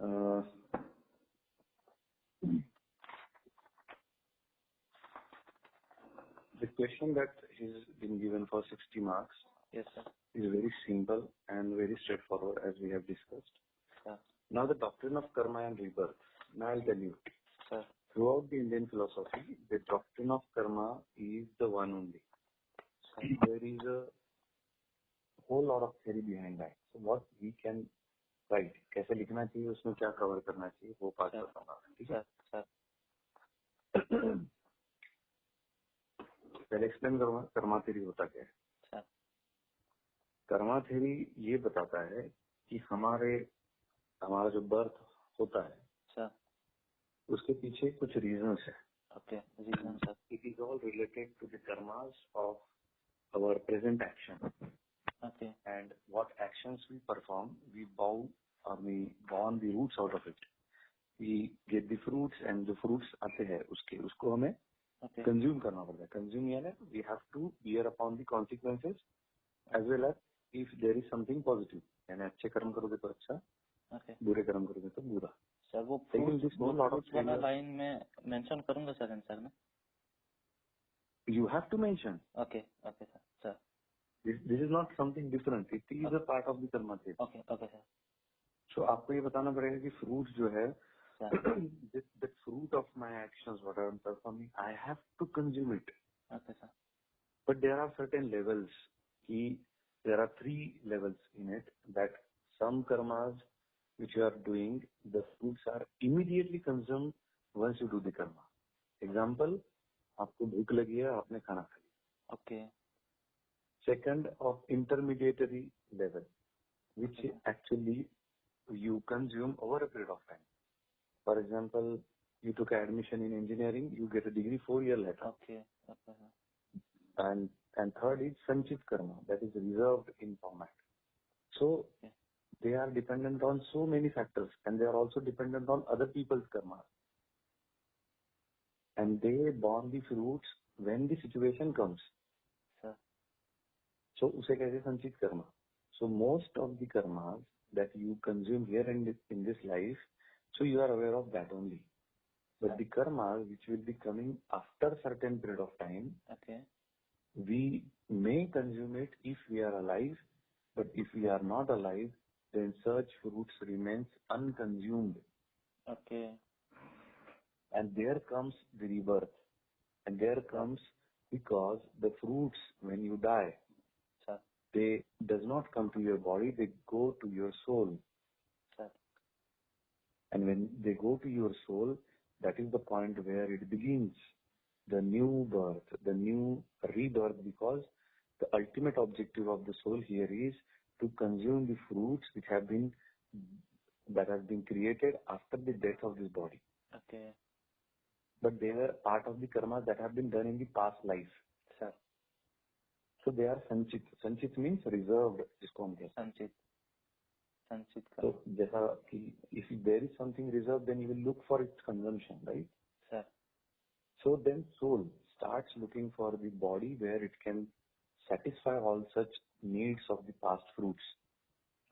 The question that has been given for 60 marks Yes, sir. is very simple and very straightforward, as we have discussed. Sir. Now, the doctrine of karma and rebirth. Now, I'll tell you. Sir. Throughout the Indian philosophy, the doctrine of karma is the one only. Sir. There is a whole lot of theory behind that. So, what we can write, कैसे लिखना चाहिए, उसमें क्या cover करना चाहिए, वो पास बताऊंगा. ठीक है? सर. पहले एक्सप्लेन करूंगा कर्मा थ्योरी होता क्या है. सर. कर्मा थ्योरी ये बताता है कि हमारा जो बर्थ होता है, सर, उसके पीछे कुछ रीजंस है. Okay, reason sir. It is all related to the karmas of our present action. Okay. And what actions we perform, we bow or we born the roots out of it. We get the fruits and the fruits आते हैं उसको हमें consume करना पड़ता है. Consume यानी we have to bear upon the consequences as well as if there is something positive. यानी अच्छे कर्म करोगे तो अच्छा, बुरे कर्म करोगे तो बुरा. सर वो फ्रूट्स वाला लाइन में मेंशन करूंगा सर आंसर में. You have to mention. Okay, sir. This is not something different. It is a part of the karma theory. Okay, sir. So आपको ये बताना पड़ेगा कि fruits जो है, the fruit of my actions, what I am performing, I have to consume it. Okay, sir. But there are certain levels. There are 3 levels in it. That some karmas which you are doing, the fruits are immediately consumed once you do the karma. Example, आपको भूख लगी है, आपने खाना खा लिया. Okay. Second, of intermediary level, which actually you consume over a period of time. For example, you took admission in engineering, you get a degree 4 years later. Okay. And third is sanchit karma, that is reserved in format. So they are dependent on so many factors, and they are also dependent on other people's karma. And they born the fruits when the situation comes. Sir. So उसे कहते हैं संचित Karma. So most of the karmas that you consume here in this life, so you are aware of that only. But the karmas which will be coming after certain period of time, we may consume it if we are alive, but if we are not alive, then such fruits remains unconsumed. Okay. And there comes the rebirth. And there comes because the fruits, when you die, Sir. they does not come to your body, they go to your soul. Sir. And when they go to your soul, that is the point where it begins the new birth, the new rebirth, because the ultimate objective of the soul here is to consume the fruits that have been created after the death of this body. Okay. But they were part of the karmas that have been done in the past life. Sir. So they are sanchit. Sanchit means reserved. जिसको हम कहते हैं. संचित. So जैसा कि if there is something reserved, then you will look for its consumption, right? Sir. So then soul starts looking for the body where it can satisfy all such needs of the past fruits.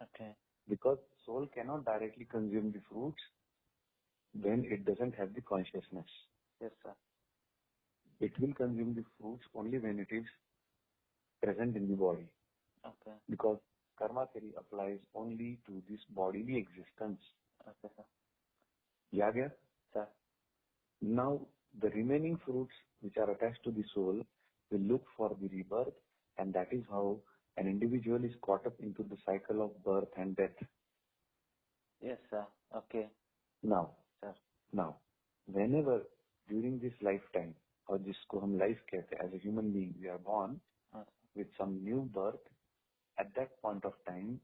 Okay. Because soul cannot directly consume the fruits when it doesn't have the consciousness. Yes, sir. It will consume the fruits only when it is present in the body. Okay. Because karma theory applies only to this bodily existence. Okay, sir. Yeah, yeah? Sir. Now, the remaining fruits which are attached to the soul will look for the rebirth, and that is how an individual is caught up into the cycle of birth and death. Yes, sir. Okay. Now, sir. Now, whenever during this lifetime, or जिसको हम life कहते हैं, as a human being, we are born with some new birth, at that point of time,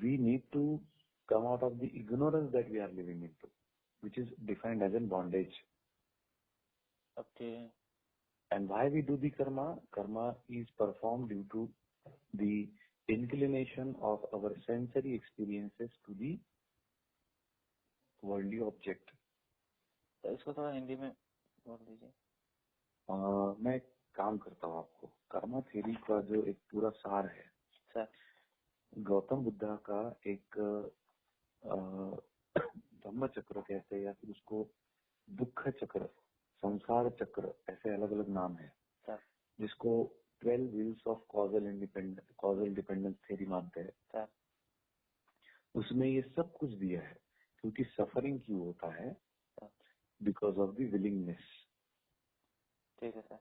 we need to come out of the ignorance that we are living into, which is defined as a bondage. Okay. And why we do the karma? Karma is performed due to the inclination of our sensory experiences to the worldly object. तो इसको थोड़ा हिंदी में बोल दीजिए. मैं काम करता हूँ आपको. कर्मा थ्योरी का जो एक पूरा सार है, सर, गौतम बुद्धा का एक धर्म चक्र कहते हैं, या फिर उसको दुख चक्र, संसार चक्र, ऐसे अलग अलग नाम है, जिसको 12 wheels of causal dependence theory मानते हैं। उसमें ये सब कुछ दिया है, क्योंकि सफरिंग क्यों होता है? Because of the willingness. ठीक है सर।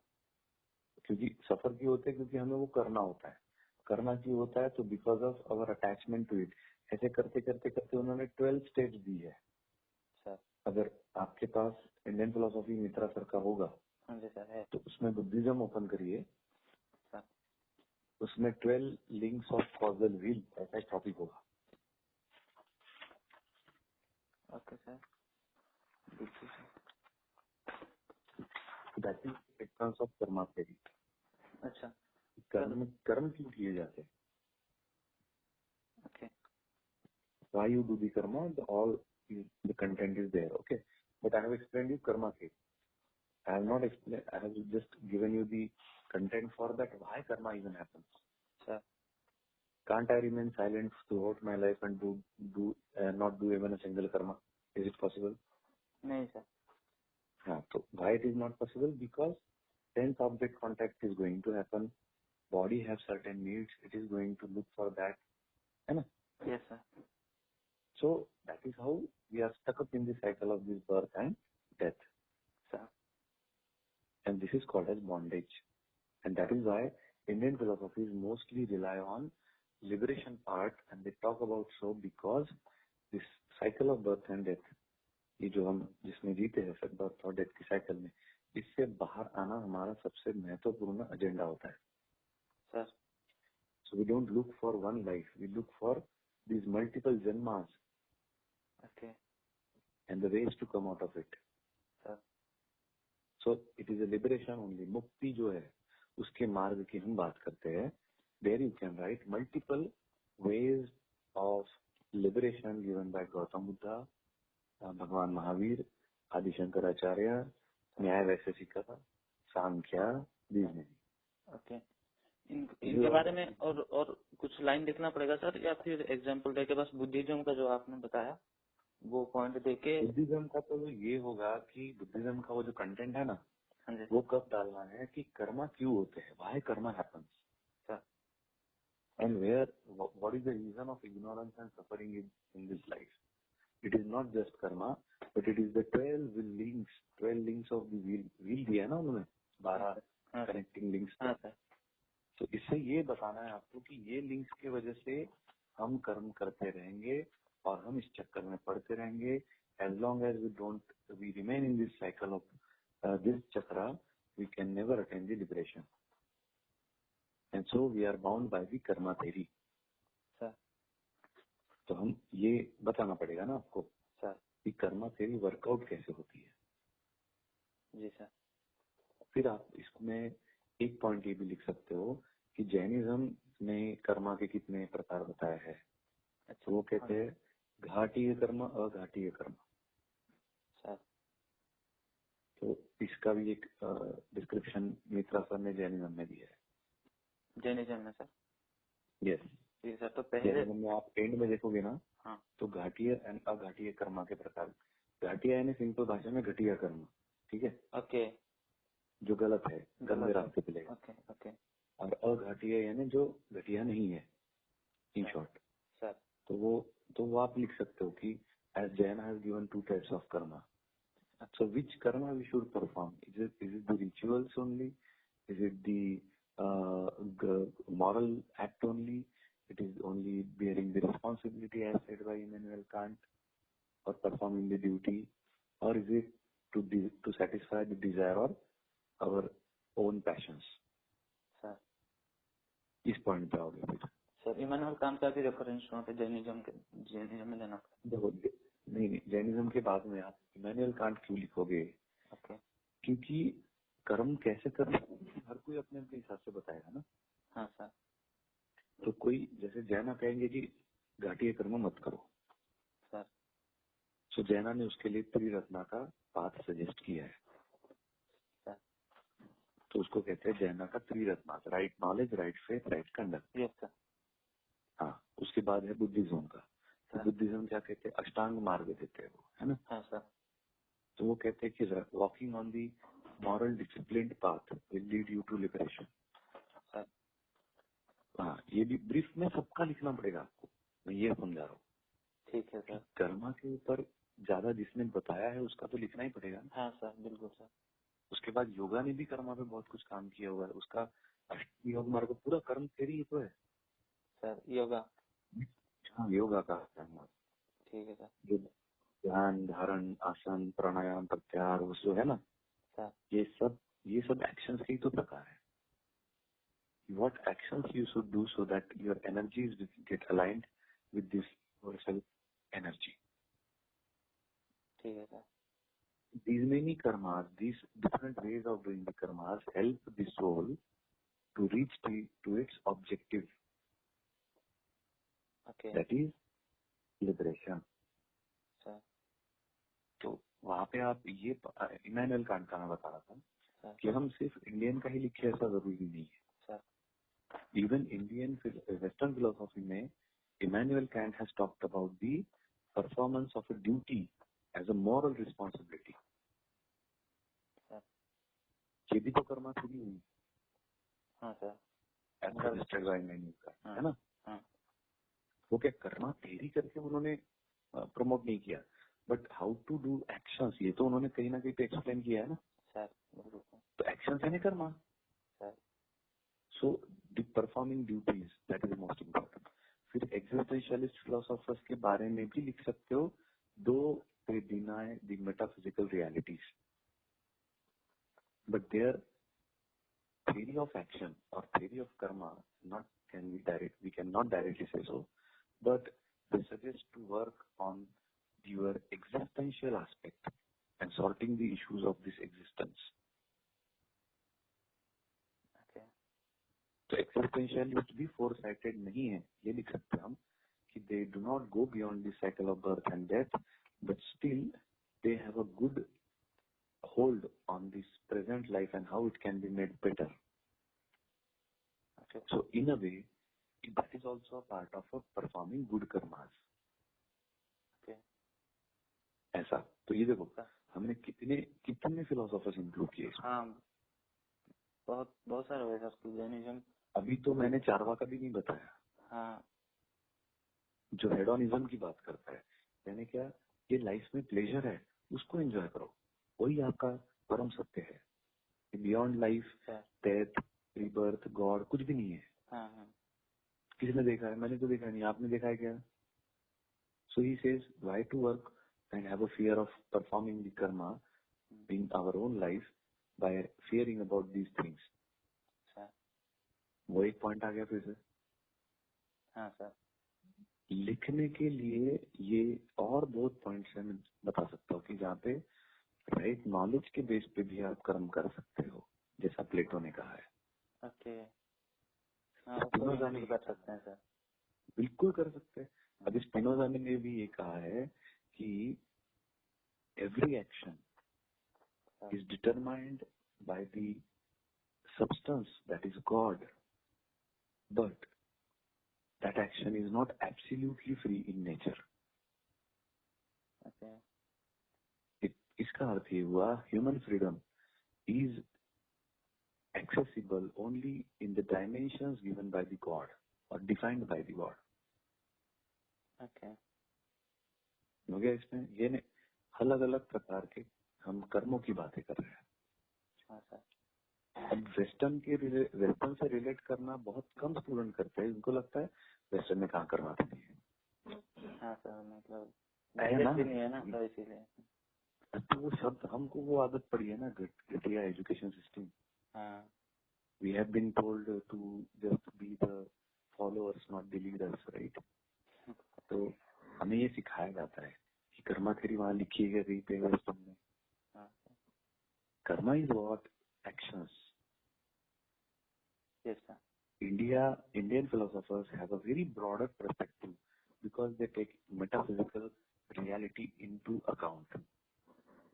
क्योंकि सफर क्यों होता है? क्योंकि हमें वो करना होता है। करना क्यों होता है? तो because of our attachment to it. ऐसे करते करते करते उन्होंने 12 स्टेज दी है सर। अगर आपके पास इंडियन फिलोसॉफी मित्रा सर का होगा, हाँ जी सर है। तो उसमें बुद्धिज्म ओपन करिए, सर। उसमें 12 लिंक्स ऑफ कॉजल व्हील ऐसा एक टॉपिक होगा। Okay sir. That is expense of Karma theory. अच्छा। कर्म क्यों किए जाते हैं? Okay. Why you do the karma? The content is there, okay? But I have explained you karma theory. I have not explained. I have just given you the content for that. Why karma even happens? Sir. Can't I remain silent throughout my life and not do even a single karma? Is it possible? नहीं sir. हाँ, तो why it is not possible? Because sense object contact is going to happen. Body have certain needs. It is going to look for that. है ना? Yes sir. So that is how we are stuck up in the cycle of this birth and death. Sir. And this is called as bondage. And that is why Indian philosophies mostly rely on liberation part, and they talk about so because this cycle of birth and death, ये जो हम जिसमें जीते हैं sir, birth और death की cycle में, इससे बाहर आना हमारा सबसे महत्वपूर्ण एजेंडा होता है sir. So we don't look for one life, we look for these multiple janmas. Okay. And the ways to come out of it. Sir. So it is a liberation only. मुक्ति जो है उसके मार्ग की हम बात करते हैं. There you can write multiple ways of liberation given by Gautam Buddha, भगवान महावीर, आदि शंकराचार्य, न्याय Vaisheshika, Sankhya, these many. Okay. इनके बारे में और कुछ लाइन लिखना पड़ेगा सर, या फिर एग्जाम्पल देके बस बुद्धिज्म का जो आपने बताया वो पॉइंट देके? बुद्धिज्म का तो ये होगा कि बुद्धिज्म का वो जो कंटेंट है ना, वो कब डालना है कि कर्मा क्यों होते हैं, why karma happens, and where what is the reason of ignorance and suffering in this life. It is not just karma, but it is the 12 links of the wheel दिया है ना उन्होंने, 12 कनेक्टिंग लिंक्स. तो इससे ये बताना है आपको कि ये लिंक्स की वजह से हम कर्म करते रहेंगे और हम इस चक्कर में पड़ते रहेंगे. As long as we remain in this cycle of this chakra, we can never attain the liberation. And so we are bound by the karma theory. तो हम ये बताना पड़ेगा ना आपको सर कि कर्मा थ्योरी वर्कआउट कैसे होती है. जी सर. फिर आप इसमें एक पॉइंट ये भी लिख सकते हो कि जैनिज्म ने कर्मा के कितने प्रकार बताया है. अच्छा, वो कहते हैं घाटीय कर्म, अघाटीय कर्म. तो इसका भी एक डिस्क्रिप्शन मित्रा सर ने जैनिज्म में दिया है. जैनिज्म में सर? यस. सर तो पहले में आप एंड में देखोगे ना, हाँ, तो घाटीय एंड अघाटीय कर्मा के प्रकार. घाटीय यानी सिंपल भाषा में घटिया कर्म. ठीक है. ओके. जो गलत है, गंदे रास्ते पे लेगा. Okay okay. और अघाटीय यानी जो घटिया नहीं है, इन शॉर्ट सर. तो वो आप लिख सकते हो कि as Jaina has given 2 types of karma. So which karma we should perform? Is it the rituals only? Is it the moral act only? It is only bearing the responsibility as said by Immanuel Kant, or performing the duty, or is it to satisfy the desire or our own passions? Sir इस point पे आओगे फिर. Sir Emmanuel can't का भी reference वहाँ पे Jainism में लेना पड़ेगा. देखो, नहीं, जैनिज्म के बाद में आप इमानुएल कांट क्यों लिखोगे? ओके. क्योंकि कर्म कैसे करना हर कोई अपने अपने हिसाब से बताएगा ना. हाँ सर. तो कोई जैसे जैना कहेंगे कि घाटीय कर्म मत करो सर. तो जैना ने उसके लिए त्रिरत्ना का पाथ सजेस्ट किया है. तो उसको कहते हैं जैना का triratna, right knowledge, right faith, right conduct. Yes sir. हाँ, उसके बाद है बुद्धिज्म का. तो बुद्धिज्म क्या कहते हैं, अष्टांग मार्ग देते हैं वो, है ना। हाँ सर। तो वो कहते हैं कि walking on the moral disciplined path will lead you to liberation. Sir हाँ, ये भी ब्रीफ में सबका लिखना पड़ेगा आपको, मैं ये समझा रहा हूँ। ठीक है सर। कर्मा के ऊपर ज्यादा जिसने बताया है उसका तो लिखना ही पड़ेगा। हाँ सर, बिल्कुल सर। उसके बाद योगा ने भी कर्मा पे बहुत कुछ काम किया हुआ है, उसका अष्टांग योग मार्ग पूरा कर्म थ्योरी ही तो है सर योगा। हाँ, योगा का कर्म, ठीक है सर। जो ध्यान धारण आसन प्राणायाम प्रत्याहार वो जो है ना सर ये सब एक्शंस के ही तो प्रकार है। What actions you should do so that your energies will get aligned with this universal energy. ठीक है sir. These many karmas, these different ways of doing the karmas help the soul to reach to its objective, okay that is liberation. Sir. तो वहाँ पे आप ये Immanuel Kant का मैं बता रहा था सर कि हम सिर्फ इंडियन का ही लिखे ऐसा जरूरी नहीं है। Sir Even Indian Western philosophy में Immanuel Kant has talked about the performance of a duty as a moral responsibility. Sir ये भी तो कर्मा थोड़ी हुई, हाँ sir. as suggested by Immanuel Kant, हाँ, है ना। हाँ वो क्या कर्मा थ्योरी करके उन्होंने प्रमोट नहीं किया, but how to do actions ये तो उन्होंने कहीं ना कहीं पे एक्सप्लेन किया है ना। सर, बिल्कुल तो एक्शंस है ना Karma. Sir. So the performing duties that is most important. फिर एग्जिस्टेंशियलिस्ट फिलोसोफर्स के बारे में भी लिख सकते हो, दो they deny the metaphysical realities, but their theory of action or theory of karma we cannot directly say so, but they suggest to work on your existential aspect and sorting the issues of this existence. Okay तो एक्सिस्टेंशियलिस्ट भी four cited नहीं है, ये लिख सकते हैं हम कि they do not go beyond the cycle of birth and death, but still they have a good hold on this present life and how it can be made better. Okay So in a way, that is also a part of a performing good karmas. Okay ऐसा तो ये देखो हमने कितने philosophers include किए इसमें। हाँ, बहुत बहुत सारे हुए सर। जैनिज्म अभी तो मैंने चारवा का भी नहीं बताया, हाँ जो हेडोनिज्म की बात करता है, यानी क्या, ये लाइफ में प्लेजर है उसको एंजॉय करो, वही आपका परम सत्य है। Beyond life sir. Death rebirth God कुछ भी नहीं है। हाँ हाँ किसने देखा है? मैंने तो देखा नहीं, आपने देखा है क्या? So he says why to work and have a fear of performing the karma in our own life by fearing about these things. Sir. वो एक पॉइंट आ गया फिर से। हाँ सर। लिखने के लिए ये और बहुत पॉइंट्स है, मैं बता सकता हूँ कि जहाँ पे राइट नॉलेज के बेस पे भी आप कर्म कर सकते हो, जैसा प्लेटो ने कहा है। ओके हाँ, उसको भी कर सकते हैं सर। बिल्कुल कर सकते हैं। अब स्पिनोजा ने भी ये कहा है कि every action is determined by the substance that is God, but that action is not absolutely free in nature. Okay इसका अर्थ ये हुआ human freedom is accessible only in the dimensions given by the God or defined by the God. Okay हो गया इसमें, ये नहीं अलग अलग प्रकार के हम कर्मों की बातें कर रहे हैं। हाँ सर। अब वेस्टर्न से रिलेट करना बहुत कम स्टूडेंट करते हैं, उनको लगता है वेस्टर्न में कहाँ करवाते नहीं है। हाँ सर, मतलब है ना? भी नहीं है ना सर, इसीलिए। तो वो शब्द हमको वो आदत पड़ी है ना, घटिया एजुकेशन सिस्टम। हाँ We have been told to just be the followers, not the leaders, right? तो हमें ये सिखाया जाता है कि कर्मा थ्योरी वहाँ लिखी है कहीं पे वेस्टर्न में। हाँ Karma is what actions. Yes sir. Indian philosophers have a very broader perspective because they take metaphysical reality into account.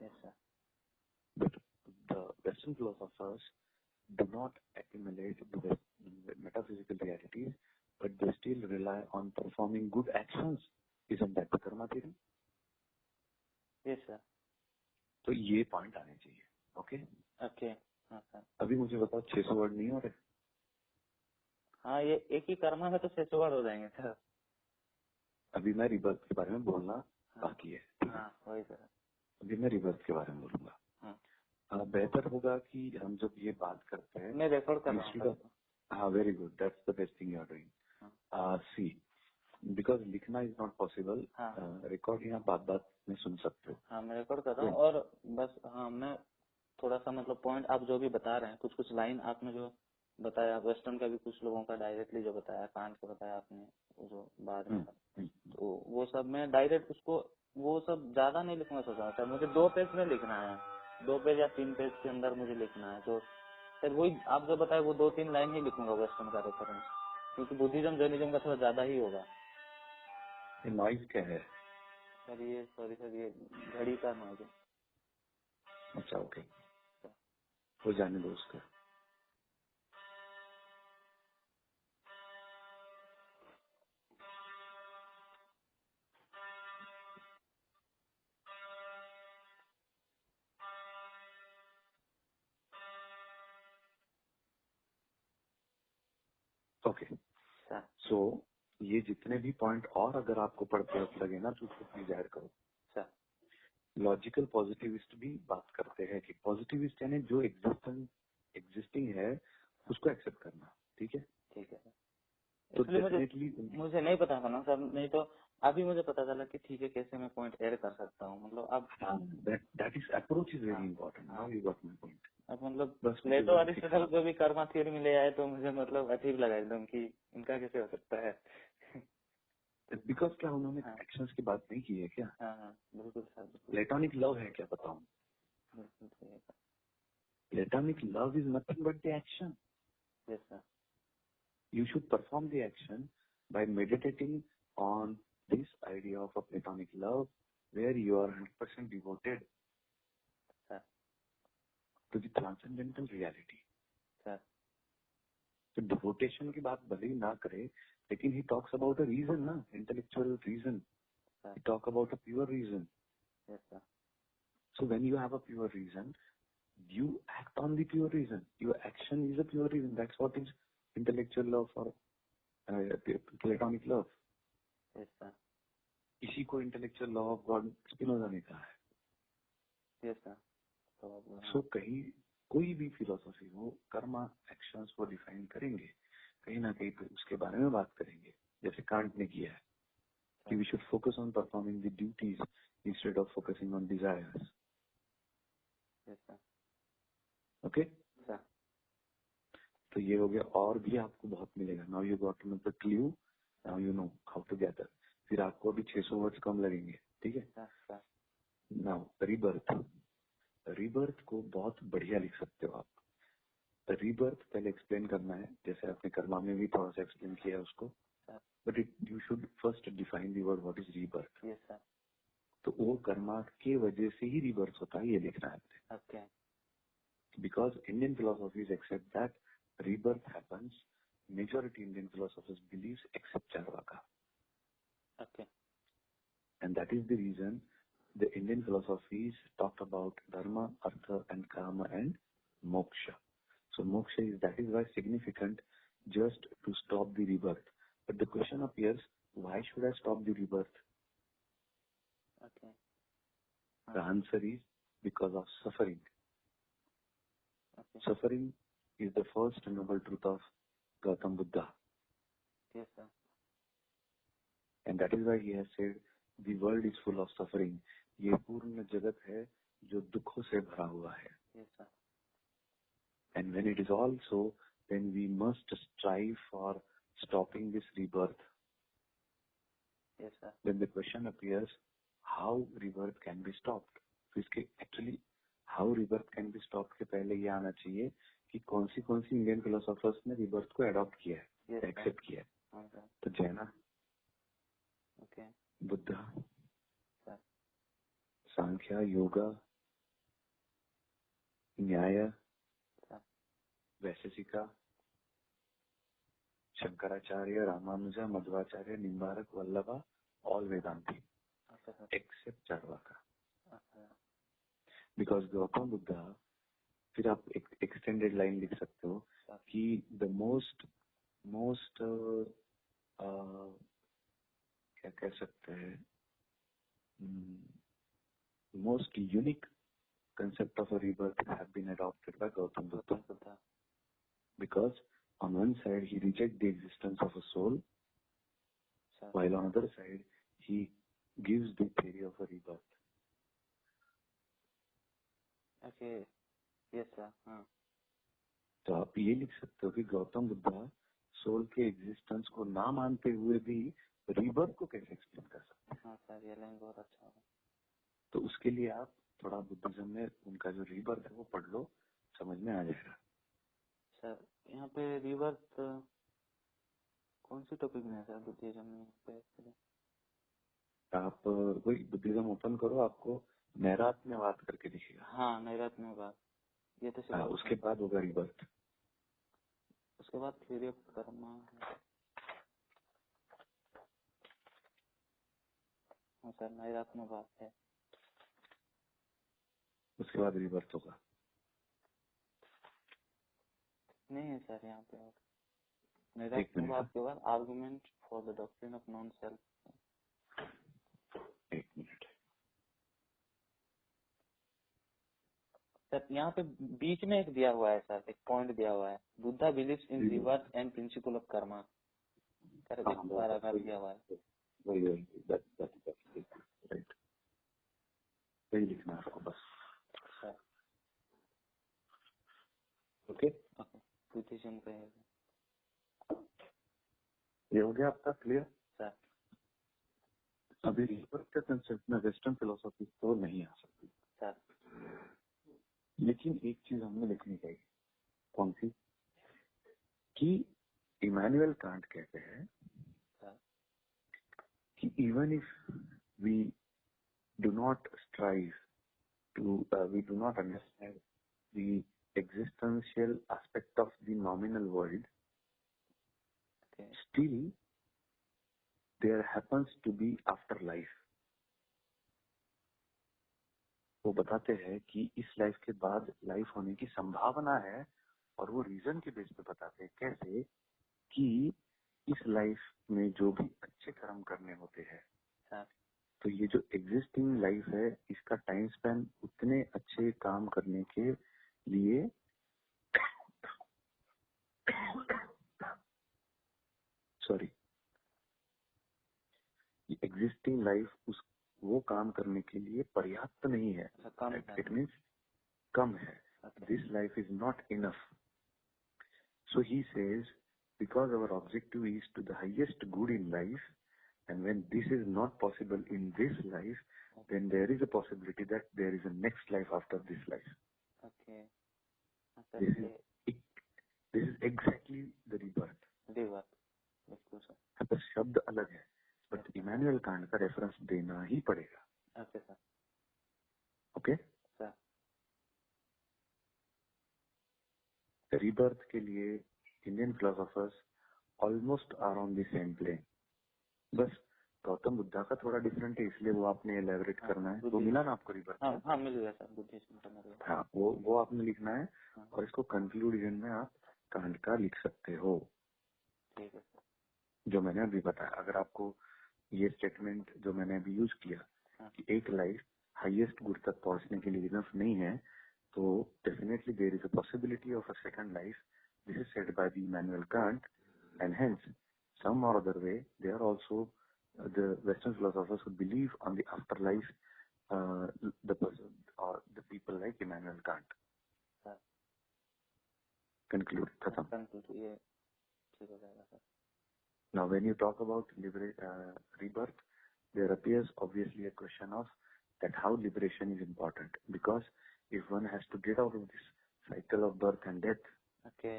Yes sir. But the Western philosophers do not accumulate the metaphysical realities, but they still rely on performing good actions Isn't that the karma theory? Yes sir. तो ये point आने चाहिए। Okay okay. हाँ sir. अभी मुझे बताओ 600 word नहीं हो रहे? हाँ, ये एक ही कर्मा में तो 600 वर्ड हो जाएंगे सर। अभी मैं रिबर्थ के बारे में बोलना बाकी है। हाँ वही सर। अभी मैं रिबर्थ के बारे में बोलूंगा। हाँ। बेहतर होगा कि हम जब ये बात करते हैं, मैं रिकॉर्ड कर रहा हूँ। हाँ very good, that's the best thing you are doing. See because लिखना इज नॉट पॉसिबल, रिकॉर्ड यहाँ बात बात में सुन सकते हो। हाँ मैं रिकॉर्ड कर रहा हूँ। और बस हाँ, मैं थोड़ा सा मतलब पॉइंट आप जो भी बता रहे हैं, कुछ कुछ लाइन आपने जो बताया, वेस्टर्न का भी कुछ लोगों का डायरेक्टली जो बताया, कांट का बताया आपने, जो बाद में तो वो सब मैं डायरेक्ट उसको वो सब ज्यादा नहीं लिखूंगा सोचा था। मुझे 2 पेज में लिखना है, 2 पेज या 3 पेज के अंदर मुझे लिखना है। तो सर वही आप जो बताए वो 2-3 लाइन ही लिखूंगा वेस्टर्न का रेफरेंस, क्योंकि बुद्धिज्म जैनिज्म का थोड़ा ज्यादा ही होगा। नॉइज क्या है? सर ये सॉरी सर, ये घड़ी का नॉइज है। अच्छा ओके, हो जाने दो उसका। ओके सो ये जितने भी पॉइंट और अगर आपको पढ़ते वक्त लगे ना तो उसको प्लीज ऐड करो। लॉजिकल पॉजिटिविस्ट भी बात करते हैं कि पॉजिटिविस्ट यानी जो एग्जिस्टिंग है उसको एक्सेप्ट करना। ठीक है ठीक है। तो मुझे नहीं पता था ना सर, नहीं तो अभी मुझे पता चला कि ठीक है कैसे मैं पॉइंट ऐड कर सकता हूँ। मतलब अब that is approach is very important. Now you got my point. अब मतलब प्लेटो अरिस्टोटल को भी कर्मा थ्योरी में ले आए तो मुझे मतलब अजीब लगा एकदम कि इनका कैसे हो सकता है। बिकॉज क्या उन्होंने एक्शंस की बात नहीं की है क्या? हाँ बिल्कुल सर। प्लेटोनिक लव है क्या बताऊं? Platonic love is nothing but the action. Yes sir. You should perform the action by meditating on this idea of a platonic love where you are 100% devoted to the transcendental reality. तो डिवोटेशन की बात भले ही ना करे, लेकिन he talks about a reason ना, intellectual reason. He talk about a pure reason. Yes, sir. So when you have a pure reason, you act on the pure reason. Your action is a pure reason. That's what is intellectual love or platonic love. Yes, sir. इसी को intellectual law of God Spinoza ने कहा है। Yes, sir. सो कहीं कोई भी philosophy हो, Karma actions को डिफाइन करेंगे, कहीं ना कहीं पे उसके बारे में बात करेंगे, जैसे कांट ने किया है कि we should focus on performing the duties instead of focusing on desires. Okay तो ये हो गया, और भी आपको बहुत मिलेगा। Now you got to know the clue, now you know how to gather. फिर आपको अभी 600 वर्ड्स कम लगेंगे। ठीक है नाउ रीबर्थ को बहुत बढ़िया लिख सकते हो आप। रीबर्थ पहले एक्सप्लेन करना है, जैसे आपने कर्मा में भी थोड़ा सा एक्सप्लेन किया है उसको, but you should first define the word what is rebirth. तो वो कर्मा के वजह से ही रीबर्थ होता है, ये लिखना है। Because Indian philosophies accept that rebirth happens, majority Indian philosophers believes except Charvaka. Okay. And that is the reason the Indian philosophies talked about dharma, artha and kama and moksha. So moksha that is why significant, just to stop the rebirth. But the question appears, why should I stop the rebirth? Okay. The answer is because of suffering. Okay. Suffering is the first noble truth of Gautam Buddha. Yes, sir. And that is why he has said, the world is full of suffering. ये पूर्ण जगत है जो दुखों से भरा हुआ है. Yes, sir. And when it is all so, then we must strive for stopping this rebirth. Yes, sir. Then the question appears, how rebirth can be stopped? तो इसके actually how rebirth can be stopped के पहले ये आना चाहिए कि कौन सी Indian philosophers ने रिबर्थ को अडॉप्ट किया है, एक्सेप्ट किया है. तो जैना, बुद्धा, सांख्या, योगा, न्याय, वैशेषिका, शंकराचार्य, रामानुजा, मध्वाचार्य, निम्बारक, वल्लभा all Vedanti अच्छा सर, except Charvaka. अच्छा Because Gautam Buddha, फिर आप एक extended line लिख सकते हो सर, कि the most क्या कह सकते हैं, most unique concept of a rebirth have been adopted by Gautam Buddha. Gautam Buddha, Because on one side he rejects the existence of a soul, sir while on other side he gives the theory of a rebirth. Okay, yes sir, हाँ तो आप ये लिख सकते हो कि Gautam Buddha soul के existence को ना मानते हुए भी रीबर्थ को कैसे एक्सप्लेन कर सकते हैं. हाँ सर, ये लाइन बहुत अच्छा होगा तो उसके लिए आप थोड़ा बुद्धिज्म में उनका जो रीबर्थ है वो पढ़ लो, समझ में आ जाएगा. सर. यहाँ पे रिवर्थ कौन सी टॉपिक में है सर बुद्धिज्म में? यहाँ पे आप वही बुद्धिज्म ओपन करो, आपको नैरात्म्यवाद करके दिखेगा. हाँ, नैरात्म्यवाद, ये तो हाँ, सिर्फ उसके बाद होगा रीबर्थ. उसके बाद थ्योरी ऑफ कर्मा. हाँ सर, नैरात्म्यवाद है. उसके बाद रीबर्थ होगा. नहीं है सर यहाँ पे. और मिनट, नैरात्म्यवाद के बाद argument for the doctrine of non self. एक मिनट. सर यहाँ पे बीच में एक दिया हुआ है सर, एक पॉइंट दिया हुआ है, Buddha believes in रिवर्थ and principle of Karma. Sir एक पैराग्राफ दिया हुआ है. वही राइट, वही लिखना है आपको बस. सर ओके, ओके, बुद्धिज्म का है ये हो गया आपका क्लियर. सर. अभी रीबर्थ के कंसेप्ट में वेस्टर्न फिलोसॉफी तो नहीं आ सकती, सर लेकिन एक चीज हमें लिखनी चाहिए. कौन सी? कि इमैनुअल कांट कहते हैं सर कि even if we do not strive to we do not understand the existential aspect of the nominal world, okay, still there happens to be afterlife. वो बताते हैं कि इस लाइफ के बाद लाइफ होने की संभावना है, और वो रीजन के बेस पे बताते हैं. कैसे? कि इस लाइफ में जो भी अच्छे कर्म करने होते हैं, सर तो ये जो एग्जिस्टिंग लाइफ है इसका टाइम स्पैन उतने अच्छे काम करने के लिए सॉरी, एग्जिस्टिंग लाइफ उस वो काम करने के लिए पर्याप्त नहीं है. कम इट मीन्स कम है. This life is not enough. So he says because our objective is to the highest good in life, and when this is not possible in this life, then there is a possibility that there is a next life after this life. Okay. This is exactly the rebirth. रिवर्थ बिल्कुल sir. अगर शब्द अलग है, but Immanuel Kant का reference देना ही पड़ेगा. Okay sir. Okay, sir rebirth के लिए Indian philosophers almost are on the same plane. बस गौतम बुद्धा का थोड़ा डिफरेंट है, इसलिए वो आपने एलेबरेट करना है. वो मिला ना आपको रीबर्थ? हाँ हाँ मिल गया सर, बुद्धिज्म का मिल गया. हाँ, वो आपने लिखना है, और इसको कंक्लूजन में आप कांट का लिख सकते हो, ठीक है सर. जो मैंने अभी बताया. अगर आपको ये स्टेटमेंट जो मैंने अभी यूज किया कि एक लाइफ हाईएस्ट गुड तक पहुंचने के लिए इनफ नहीं है, तो definitely there is a possibility of a second life. This is said by the Immanuel Kant, and hence some or other way they are also the Western philosophers who believe on the afterlife, the person or the people like Immanuel Kant. Sir Conclude, khatam. Conclude, ये ठीक हो जाएगा sir. Now when you talk about rebirth, there appears obviously a question of that how liberation is important, because if one has to get out of this cycle of birth and death, okay,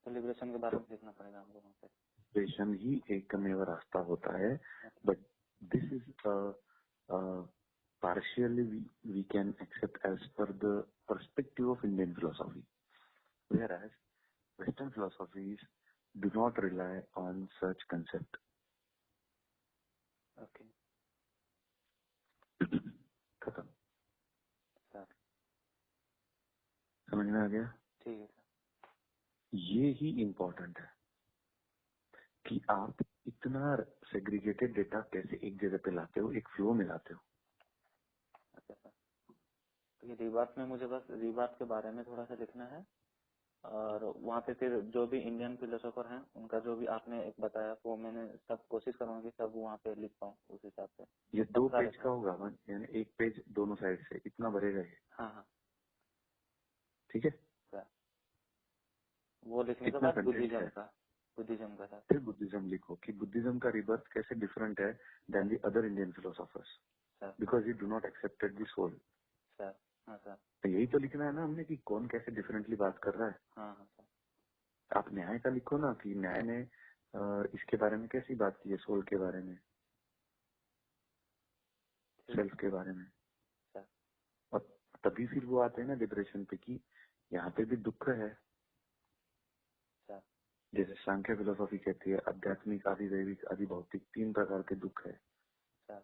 तो liberation के बारे में देखना पड़ेगा हमको वहाँ पे. liberation ही एकमेव रास्ता होता है. But this is partially we can accept as per the perspective of Indian philosophy, whereas Western philosophies do not rely on such concept. Okay खत्म। सर, समझ में आ गया? ठीक है सर। ये ही इम्पोर्टेंट है कि आप इतना सेग्रीगेटेड डेटा कैसे एक जगह पे लाते हो, एक फ्लो में लाते हो। अच्छा सर, तो ये रीबात में मुझे बस रीबात के बारे में थोड़ा सा लिखना है, और वहाँ पे फिर जो भी इंडियन फिलोसोफर हैं उनका जो भी आपने एक बताया वो मैंने सब कोशिश करूंगा कि सब वहाँ पे लिख पाऊँ उस हिसाब से। ये 2 पेज का होगा, यानी 1 पेज दोनों साइड से, इतना भरेगा ये। हाँ हाँ ठीक है, सर। वो लिखने के इतना बाद कंटेंट है। बुद्धिज्म का सर। फिर बुद्धिज्म लिखो कि बुद्धिज्म का रिबर्थ कैसे डिफरेंट है than the other Indian philosophers, sir because you do not accepted the soul. Sir. हाँ सर। तो यही तो लिखना है ना हमने कि कौन कैसे डिफरेंटली बात कर रहा है। हाँ हाँ सर। आप न्याय का लिखो ना कि न्याय ने इसके बारे में कैसी बात की है, सोल के बारे में, सेल्फ के बारे में। सर। और तभी फिर वो आते हैं ना लिबरेशन पे कि यहाँ पे भी दुख है। सर। जैसे सांख्य फिलोसॉफी कहती है आध्यात्मिक, आदि दैविक, आदि भौतिक, 3 प्रकार के दुख है। सर।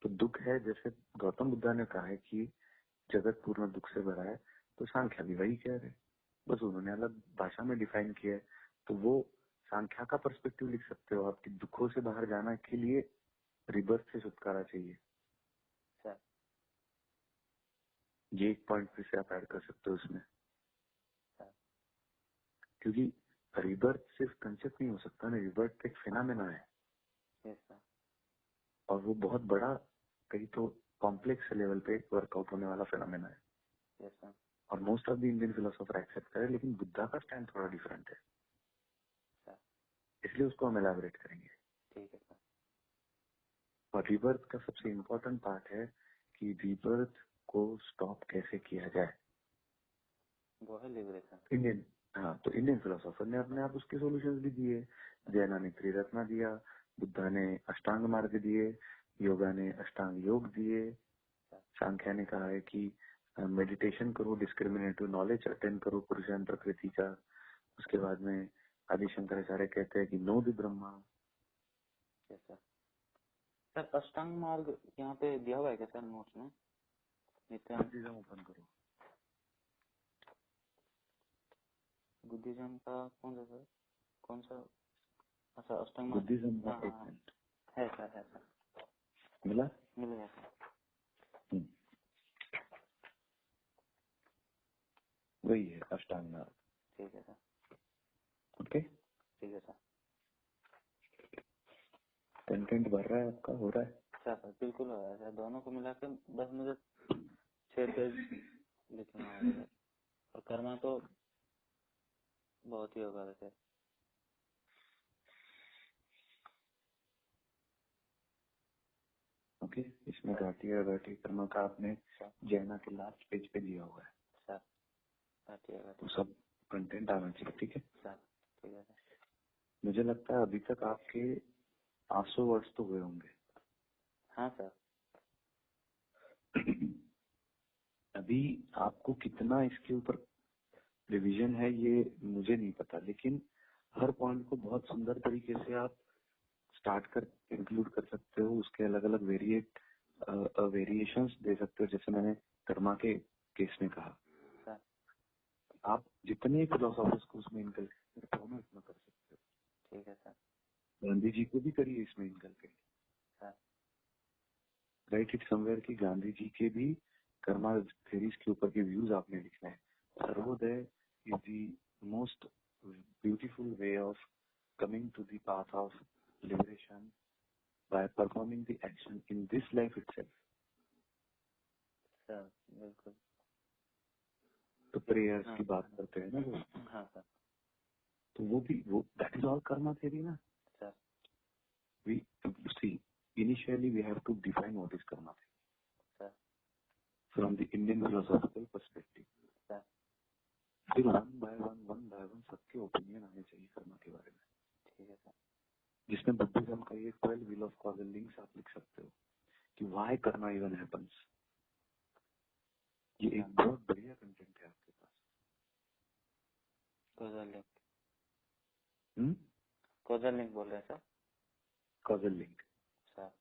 तो दुख है, जैसे गौतम बुद्धा ने कहा है कि जगत पूर्ण दुख से भरा है, तो सांख्या भी वही कह रहे, बस उन्होंने अलग भाषा में डिफाइन किया है। तो वो सांख्या का पर्सपेक्टिव लिख सकते हो आप कि दुखों से बाहर जाने के लिए रिबर्थ से छुटकारा चाहिए। सर। ये एक पॉइंट फिर से आप ऐड कर सकते हो उसमें, सर। क्योंकि रिबर्थ सिर्फ कंसेप्ट नहीं हो सकता ना, रिबर्थ एक फिनोमेना है यस सर। और वो बहुत बड़ा, कहीं तो कॉम्प्लेक्स लेवल पे वर्कआउट होने वाला फिनोमेना है। Yes sir. और most of the Indian philosopher accept करे, लेकिन बुद्धा का स्टैंड थोड़ा डिफरेंट है, सर। इसलिए उसको हम एलाबोरेट करेंगे। ठीक है सर। और रिबर्थ का सबसे इम्पोर्टेंट पार्ट है कि रिबर्थ को स्टॉप कैसे किया जाए। वो है लिबरेशन। इंडियन, हाँ, तो इंडियन फिलोसोफर ने अपने आप उसके सॉल्यूशंस भी दिए। जैना ने त्रिरत्ना दिया, बुद्धा ने अष्टांग मार्ग दिए, योगा ने अष्टांग योग दिए, सांख्या ने कहा है कि मेडिटेशन करो, डिस्क्रिमिनेटिव नॉलेज अटेंड करो पुरुषान प्रकृति का। उसके बाद में आदि शंकराचार्य कहते हैं कि know the Brahma. Yes sir. Sir अष्टांग मार्ग यहाँ पे दिया हुआ है क्या सर नोट्स में? नित्यानंद बुद्धिज्म ओपन करो, बुद्धिज्म का कौन सा सर? कौन सा? अच्छा अष्टांग मार्ग। बुद्धिज्म का हाँ हाँ एक हाँ। मिनट है सर। मिला। मिल गया सर। हम्म, वही है अष्टांग मार्ग। ठीक है सर। ओके, ठीक है सर। कंटेंट भर रहा है आपका, हो रहा है। सर बिल्कुल हो रहा है सर, दोनों को मिला के बस मुझे 6 पेज लिखना होगा सर, और करना तो बहुत ही होगा वैसे। ओके, इसमें घाटी और घाटी कर्म का आपने जैना के लास्ट पेज पे दिया हुआ है, सर घाटी है तो घाटी। सब कंटेंट आना चाहिए। ठीक है, सर ठीक है सर। मुझे लगता है अभी तक आपके 800 वर्ड्स तो हुए होंगे। हाँ सर। अभी आपको कितना इसके ऊपर रिवीजन है ये मुझे नहीं पता, लेकिन हर पॉइंट को बहुत सुंदर तरीके से आप स्टार्ट कर इंक्लूड कर सकते हो, उसके अलग अलग वेरिएशंस दे सकते हो। जैसे मैंने कर्मा के केस में कहा, सर आप जितने फिलोसॉफर्स को उसमें इनकलकेट कर पाओ इतना कर सकते हो। ठीक है सर। गांधी जी को भी करिए इसमें inculcate, sir right it somewhere की गांधी जी के भी कर्मा थ्योरीज के ऊपर के व्यूज आपने लिखना है। Sarvodaya is the most beautiful way of coming to the path of liberation by performing the action in this life itself. Sir बिल्कुल। तो प्रेयर्स हाँ की बात करते हैं ना वो, हाँ सर। तो वो भी वो that is all karma theory ना। Sir we see initially we have to define what is karma theory sir. from the Indian philosophical perspective. Sir फिर वन बाय वन सबके ओपिनियन आने चाहिए कर्मा के बारे में, ठीक है सर। जिसमें बुद्धिज्म का ये 12 व्हील ऑफ कॉजल लिंक्स आप लिख सकते हो कि व्हाई कर्मा इवन हैपेंस। ये एक बहुत बढ़िया कंटेंट है आपके पास। Causal link. कॉजल लिंक बोल रहे हैं सर? कॉजल लिंक सर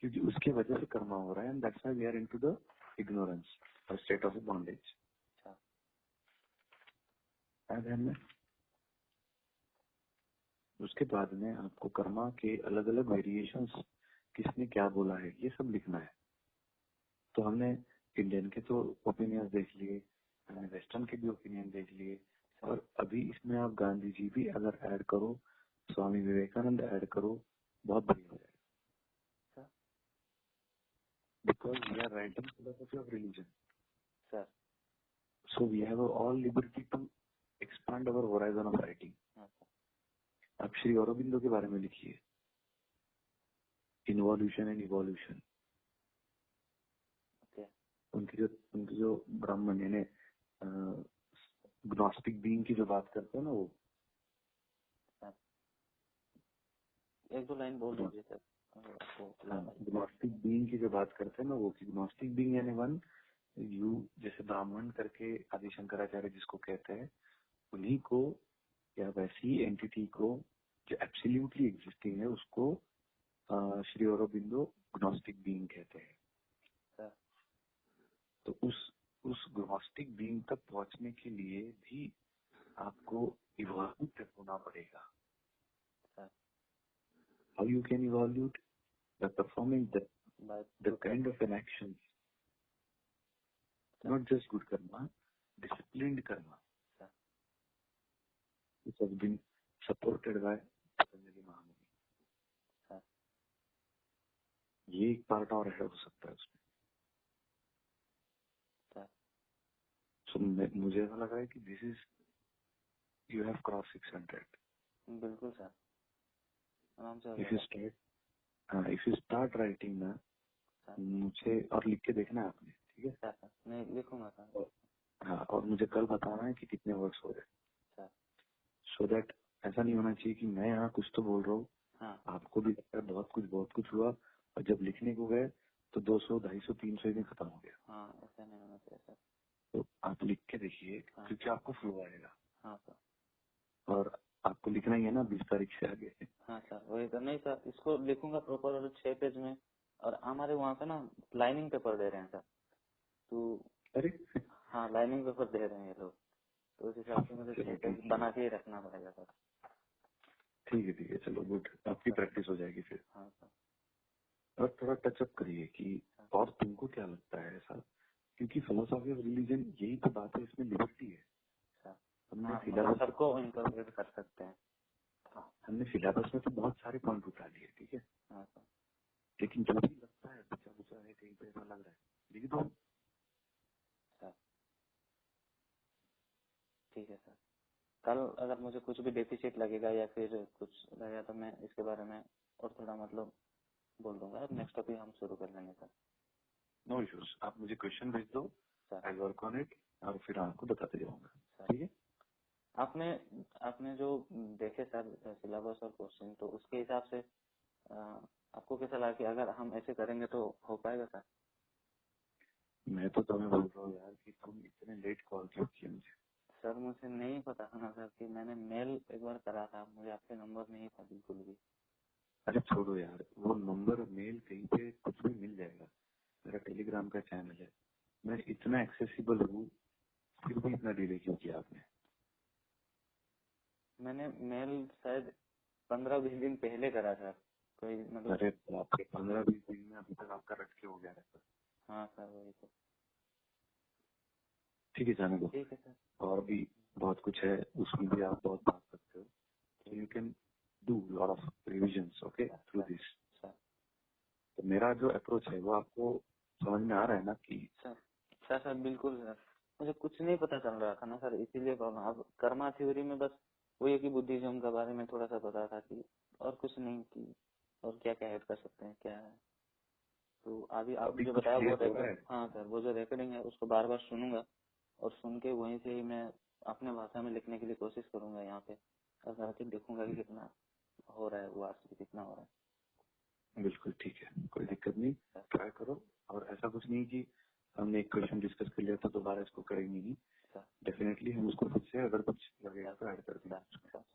क्योंकि उसके वजह से कर्मा हो रहा है, and that's why we are into the ignorance और स्टेट ऑफ बॉन्डेज। ध्यान में उसके बाद में आपको कर्मा के अलग अलग वेरिएशंस, किसने क्या बोला है, ये सब लिखना है। तो हमने इंडियन के तो ओपिनियन देख लिए, हमने वेस्टर्न के भी ओपिनियन देख लिए, और अभी इसमें आप गांधी जी भी अगर ऐड करो, स्वामी विवेकानंद ऐड करो, बहुत बढ़िया हो जाएगा। Because we are writing philosophy of religion, so we have all liberty to expand our horizon of writing. आप श्री अरबिंदो के बारे में लिखिए, इन्वोल्यूशन एंड इवोल्यूशन। उनकी जो ब्राह्मण यानी ग्नोस्टिक बीइंग की जो बात करते हैं ना, वो एक दो लाइन बोल दीजिए सर। ग्नोस्टिक बीइंग की जो बात करते हैं ना, वो कि ग्नोस्टिक बीइंग यानी वन यू, जैसे ब्राह्मण करके आदि शंकराचार्य जिसको कहते हैं, उन्हीं को या वैसी एंटिटी को जो एब्सोल्युटली एग्जिस्टिंग है, उसको श्री अरबिंदो ग्नोस्टिक बीइंग कहते हैं। तो उस ग्नोस्टिक बीइंग तक पहुंचने के लिए भी आपको इवोल्यूट होना पड़ेगा। How you can evolve? By performing the kind of an action, not just good karma, disciplined karma, which has been supported by Patanjali Mahamuni। ये एक पार्ट और है, हो सकता है उसमें। So मुझे ऐसा लगा है कि this is you have crossed 600। बिल्कुल सर, आराम से। if you start writing ना, मुझे और लिख के देखना है आपने, ठीक है सर? मैं लिखूंगा सर। हाँ, और मुझे कल बताना है कि कितने वर्ड्स हो रहे, सो दैट ऐसा नहीं होना चाहिए कि मैं यहाँ कुछ तो बोल रहा हूँ, आपको भी लगता है बहुत कुछ हुआ, और जब लिखने को गए तो 200, 250, 300 में खत्म हो गया। ऐसा नहीं होना चाहिए सर। तो आप लिख के देखिए, क्योंकि आपको फ्लो आएगा। हाँ सर। और आपको लिखना ही है ना 20 तारीख से आगे। हाँ सर, वही तो। नहीं सर, इसको लिखूंगा प्रॉपर, और 6 पेज में। और हमारे वहाँ पे ना लाइनिंग पेपर दे रहे हैं सर, तो अरे हाँ, लाइनिंग पेपर दे रहे हैं ये लोग, तो उस हिसाब से मुझे 6 पेज बना के ही रखना पड़ेगा सर। ठीक है, चलो गुड, आपकी प्रैक्टिस हो जाएगी फिर। हाँ सर। और थोड़ा टचअप करिए कि और तुमको क्या लगता है ऐसा, क्योंकि फिलोसॉफी ऑफ रिलीजन यही तो बात है, इसमें लिबर्टी है। हमने सिलेबस सबको इंटरप्रेट कर सकते हैं। हमने सिलेबस में तो बहुत सारे पॉइंट उठा लिए, ठीक है, लेकिन जो भी लगता है बचा है, कहीं पे ऐसा लग रहा है, लिख दो। ठीक है सर, कल अगर मुझे कुछ भी डेफिसिट लगेगा या फिर कुछ लगेगा तो मैं इसके बारे में और थोड़ा मतलब बोल दूंगा। नेक्स्ट टॉपिक हम शुरू कर लेंगे सर। नो इश्यूज, आप मुझे क्वेश्चन भेज दो, आई वर्क ऑन इट, और फिर आपको बताते जाऊंगा। ठीक है, आपने जो देखे सर सिलेबस और क्वेश्चन, तो उसके हिसाब से आपको कैसा लगा कि अगर हम ऐसे करेंगे तो हो पाएगा सर? मैं तो तुम्हें बोल रहा हूँ यार कि तुम इतने लेट कॉल क्यों किए मुझे? सर मुझे नहीं पता था ना सर, कि मैंने मेल एक बार करा था, मुझे आपके नंबर नहीं था बिल्कुल भी। अरे छोड़ो यार, वो नंबर मेल कहीं पे कुछ भी मिल जाएगा, मेरा टेलीग्राम का चैनल है, मैं इतना एक्सेसिबल हूँ, फिर भी इतना डिले क्यों किया आपने? मैंने मेल शायद 15-20 दिन पहले करा था, कोई मतलब। अरे आपके 15-20 दिन में अभी तक आपका रट के हो गया है। हाँ सर, वही तो। ठीक है, जाने दो। ठीक है सर। और भी बहुत कुछ है, उसमें भी आप बहुत बात सकते हो, so you can do lot of revisions, okay, through this। तो मेरा जो अप्रोच है वो आपको समझ में आ रहा है ना? कि सर बिल्कुल सर, मुझे कुछ नहीं पता चल रहा था ना सर, इसीलिए प्रॉब्लम। अब कर्मा थ्योरी में बस वो है कि बुद्धिज्म के बारे में थोड़ा सा पता था, कि और कुछ नहीं, कि और क्या क्या ऐड कर सकते हैं, क्या है। तो अभी आपने जो बताया वो हाँ सर, वो जो रिकॉर्डिंग है उसको बार बार सुनूंगा, और सुन के वहीं से ही मैं अपने भाषा में लिखने के लिए कोशिश करूंगा यहाँ पे, और करके देखूंगा कि कितना हो रहा है, वो आज कितना हो रहा है। बिल्कुल ठीक है, कोई दिक्कत नहीं, ट्राई करो। और ऐसा कुछ नहीं कि हमने एक क्वेश्चन डिस्कस कर लिया था दोबारा इसको करेंगे नहीं, डेफिनेटली हम उसको खुद से अगर कुछ लगेगा तो ऐड कर देंगे।